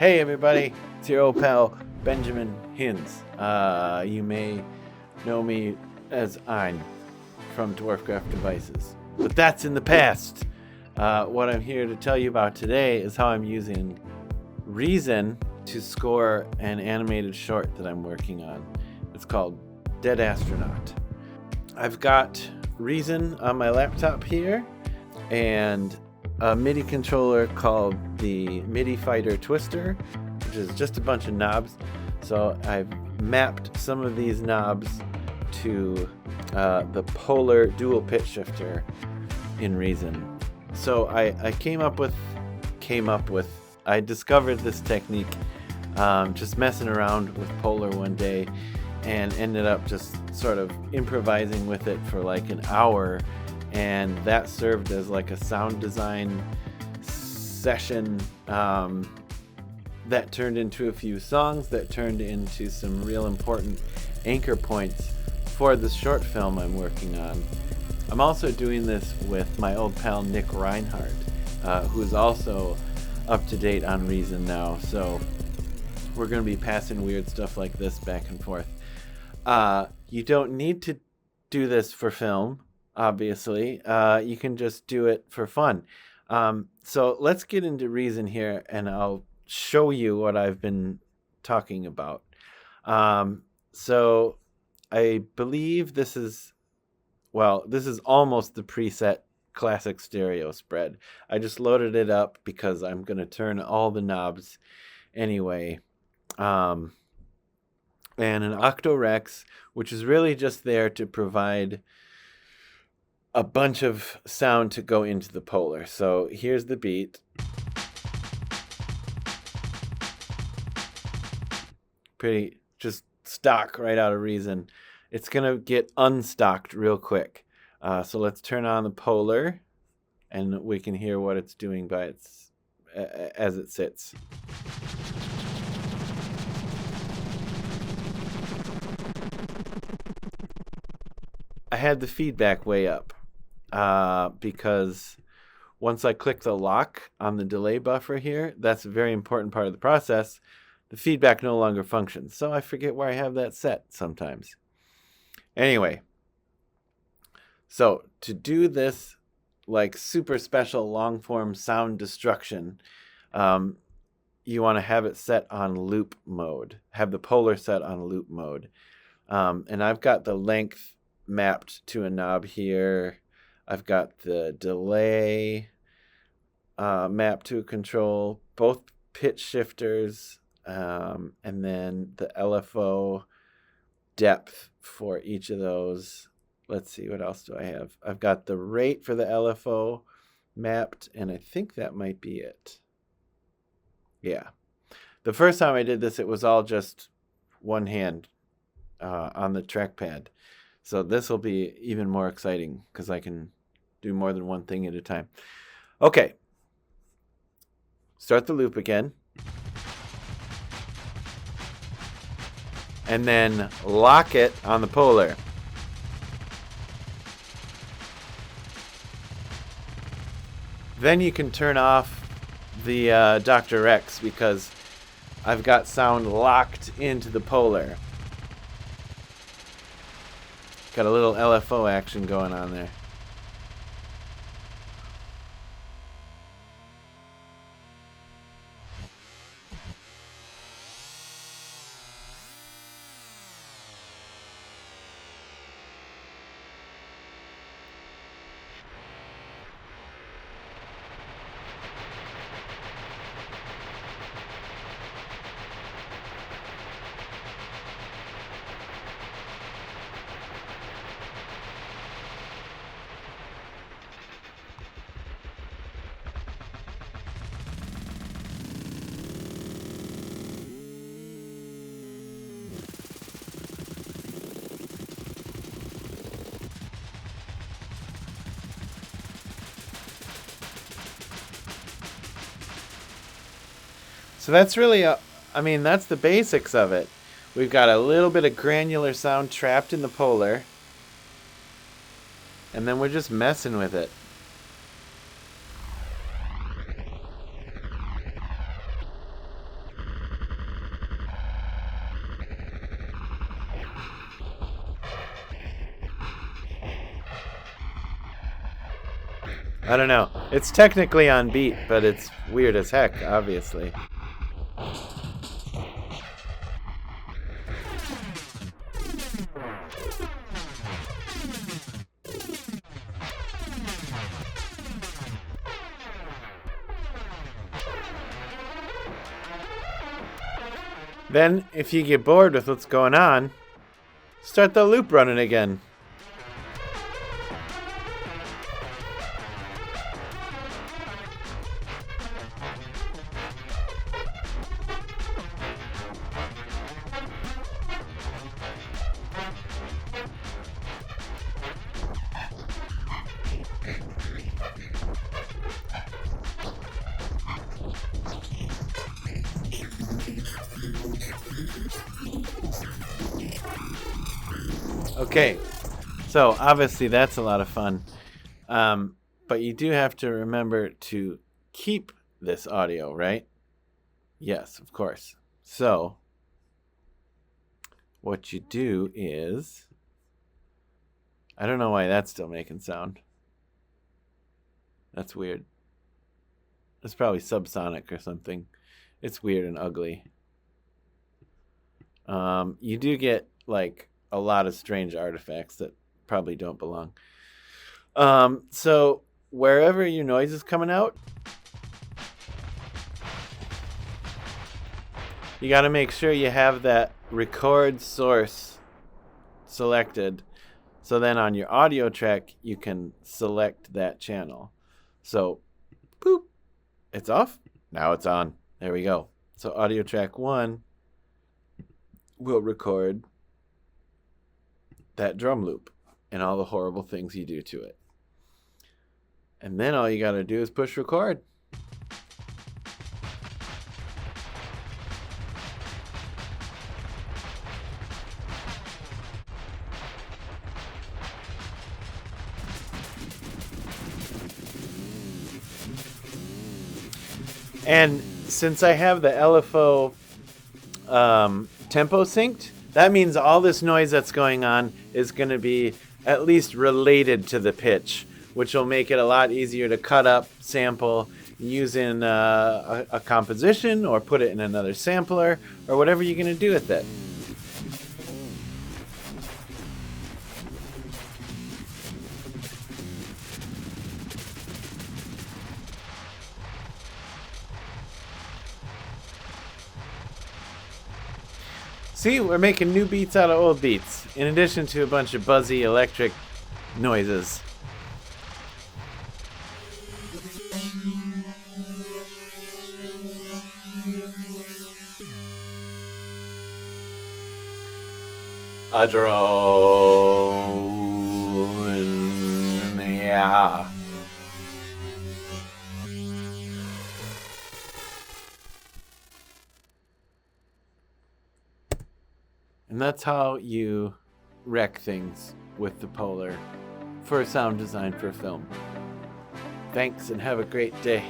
Hey everybody, it's your old pal Benjamin Hinz. You may know me as Ein from Dwarfcraft devices, but that's in the past. What I'm here to tell you about today is how I'm using Reason to score an animated short that I'm working on. It's called Dead Astronaut. I've got Reason on my laptop here and a MIDI controller called the MIDI Fighter Twister, which is just a bunch of knobs. So I've mapped some of these knobs to the polar dual pitch shifter in Reason. So I I discovered this technique just messing around with polar one day and ended up just sort of improvising with it for like an hour, and that served as like a sound design session that turned into a few songs that turned into some real important anchor points for this short film I'm working on. I'm also doing this with my old pal Nick Reinhardt, who's also up to date on Reason now, so we're going to be passing weird stuff like this back and forth. You don't need to do this for film, obviously. You can just do it for fun. So let's get into Reason here, and I'll show you what I've been talking about. So I believe this is almost the preset classic stereo spread. I just loaded it up because I'm going to turn all the knobs anyway. And an Octorex, which is really just there to provide a bunch of sound to go into the polar. So here's the beat. Pretty just stock right out of Reason. It's going to get unstocked real quick. So let's turn on the polar, and we can hear what it's doing as it sits. I had the feedback way up because once I click the lock on the delay buffer here, that's a very important part of the process. The feedback no longer functions, so I forget where I have that set sometimes. Anyway, so to do this like super special long form sound destruction, you want to have it set on loop mode, have the polar set on loop mode. And I've got the length mapped to a knob here. I've got the delay mapped to a control, both pitch shifters, and then the LFO depth for each of those. Let's see, what else do I have? I've got the rate for the LFO mapped, and I think that might be it. Yeah. The first time I did this, it was all just one hand on the trackpad. So this will be even more exciting because I can do more than one thing at a time. Okay. Start the loop again. And then lock it on the polar. Then you can turn off the Dr. X because I've got sound locked into the polar. Got a little LFO action going on there. So that's really, that's the basics of it. We've got a little bit of granular sound trapped in the polar, and then we're just messing with it. I don't know. It's technically on beat, but it's weird as heck, obviously. Then, if you get bored with what's going on, start the loop running again. Okay, so obviously that's a lot of fun, but you do have to remember to keep this audio, right? Yes, of course. So what you do is, I don't know why that's still making sound. That's weird. It's probably subsonic or something. It's weird and ugly. You do get like a lot of strange artifacts that probably don't belong. So wherever your noise is coming out, you got to make sure you have that record source selected. So then on your audio track, you can select that channel. So, boop, it's off. Now it's on. There we go. So audio track 1 will record that drum loop and all the horrible things you do to it. And then all you got to do is push record. And since I have the LFO tempo synced, that means all this noise that's going on is going to be at least related to the pitch, which will make it a lot easier to cut up, sample, use in a composition, or put it in another sampler, or whatever you're going to do with it. See, we're making new beats out of old beats, in addition to a bunch of buzzy electric noises. A drone, yeah. And that's how you wreck things with the Polar for sound design for film. Thanks and have a great day.